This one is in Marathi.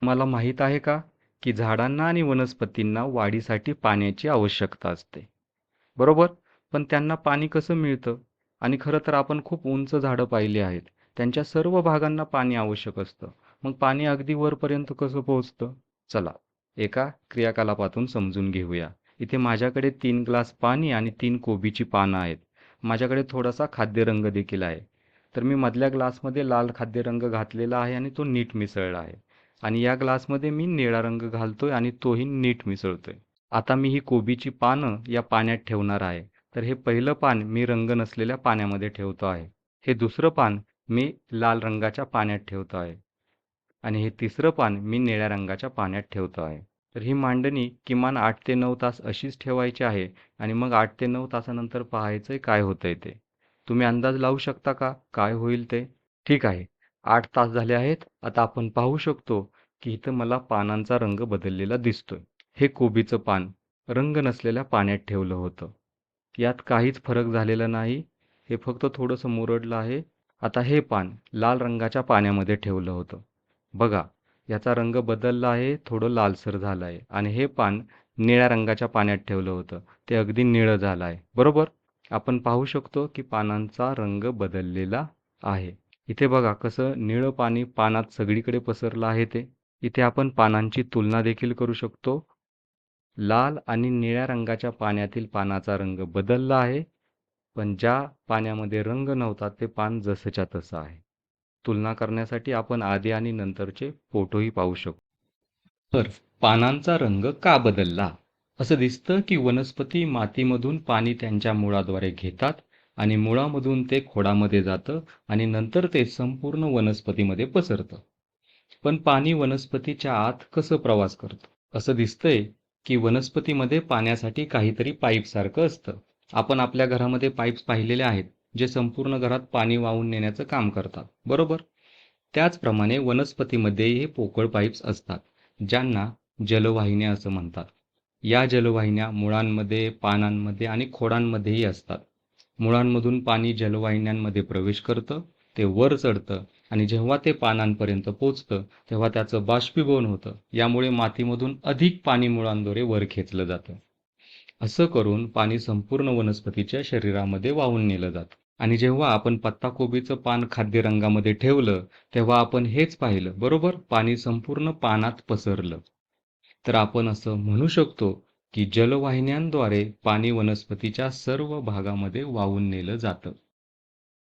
मला माहीत आहे का, की झाडांना आणि वनस्पतींना वाढीसाठी पाण्याची आवश्यकता असते. बरोबर? पण त्यांना पाणी कसं मिळतं? आणि खरं तर आपण खूप उंच झाडं पाहिली आहेत. त्यांच्या सर्व भागांना पाणी आवश्यक असतं. मग पाणी अगदी वरपर्यंत कसं पोहोचतं? चला, एका क्रियाकलापातून समजून घेऊया. इथे माझ्याकडे 3 ग्लास पाणी आणि 3 कोबीची पानं आहेत. माझ्याकडे थोडासा खाद्यरंग देखील आहे. तर मी मधल्या ग्लासमध्ये लाल खाद्यरंग घातलेला आहे आणि तो नीट मिसळला आहे. आणि या ग्लासमध्ये मी निळा रंग घालतोय आणि तोही नीट मिसळतोय. आता मी ही कोबीची पानं या पाण्यात ठेवणार आहे. तर हे पहिलं पान मी रंग नसलेल्या पाण्यामध्ये ठेवतो आहे. हे दुसरं पान मी लाल रंगाच्या पाण्यात ठेवतो आहे. आणि हे तिसरं पान मी निळ्या रंगाच्या पाण्यात ठेवतो आहे. तर ही मांडणी किमान 8 ते 9 तास अशीच ठेवायची आहे आणि मग 8 ते 9 तासानंतर पाहायचंय काय होतंय ते. तुम्ही अंदाज लावू शकता का काय होईल ते? ठीक आहे. 8 तास झाले आहेत. आता आपण पाहू शकतो की इथं मला पानांचा रंग बदललेला दिसतोय. हे कोबीचं पान रंग नसलेल्या पाण्यात ठेवलं होतं. यात काहीच फरक झालेला नाही. हे फक्त थोडंसं मुरडलं आहे. आता हे पान लाल रंगाच्या पाण्यामध्ये ठेवलं होतं. बघा, याचा रंग बदलला आहे, थोडं लालसर झालं आहे आणि हे पान निळ्या रंगाच्या पाण्यात ठेवलं होतं. ते अगदी निळं झालं आहे. बरोबर? आपण पाहू शकतो की पानांचा रंग बदललेला आहे. इथे बघा कसं निळं पाणी पानात सगळीकडे पसरलं आहे ते. इथे आपण पानांची तुलना देखील करू शकतो. लाल आणि निळ्या रंगाच्या पाण्यातील पानाचा रंग बदलला आहे, पण ज्या पाण्यामध्ये रंग नव्हता ते पान जसंच्या तसं आहे. तुलना करण्यासाठी आपण आधी आणि नंतरचे फोटोही पाहू शकतो. तर पानांचा रंग का बदलला? असं दिसतं की वनस्पती मातीमधून पाणी त्यांच्या मुळाद्वारे घेतात आणि मुळामधून ते खोडामध्ये जातं आणि नंतर ते संपूर्ण वनस्पतीमध्ये पसरतं. पण पाणी वनस्पतीच्या आत कसं प्रवास करतं? असं दिसतंय की वनस्पतीमध्ये पाण्यासाठी काहीतरी पाईपसारखं असतं. आपण आपल्या घरामध्ये पाईप्स पाहिलेले आहेत, जे संपूर्ण घरात पाणी वाहून नेण्याचं काम करतात. बरोबर? त्याचप्रमाणे वनस्पतीमध्येही हे पोकळ पाईप्स असतात, ज्यांना जलवाहिन्या असं म्हणतात. या जलवाहिन्या मुळांमध्ये, पानांमध्ये आणि खोडांमध्येही असतात. मुळांमधून पाणी जलवाहिन्यांमध्ये प्रवेश करतं, ते वर चढतं आणि जेव्हा ते पानांपर्यंत पोचतं, तेव्हा त्याचं बाष्पीभवन होतं. यामुळे मातीमधून अधिक पाणी मुळांद्वारे वर खेचलं जातं. असं करून पाणी संपूर्ण वनस्पतीच्या शरीरामध्ये वाहून नेलं जातं. आणि जेव्हा आपण पत्ताकोबीचं पान खाद्य रंगामध्ये ठेवलं, तेव्हा आपण हेच पाहिलं, बरोबर? पाणी संपूर्ण पानात पसरलं. तर आपण असं म्हणू शकतो की जलवाहिन्यांद्वारे पाणी वनस्पतीच्या सर्व भागामध्ये वाहून नेलं जातं.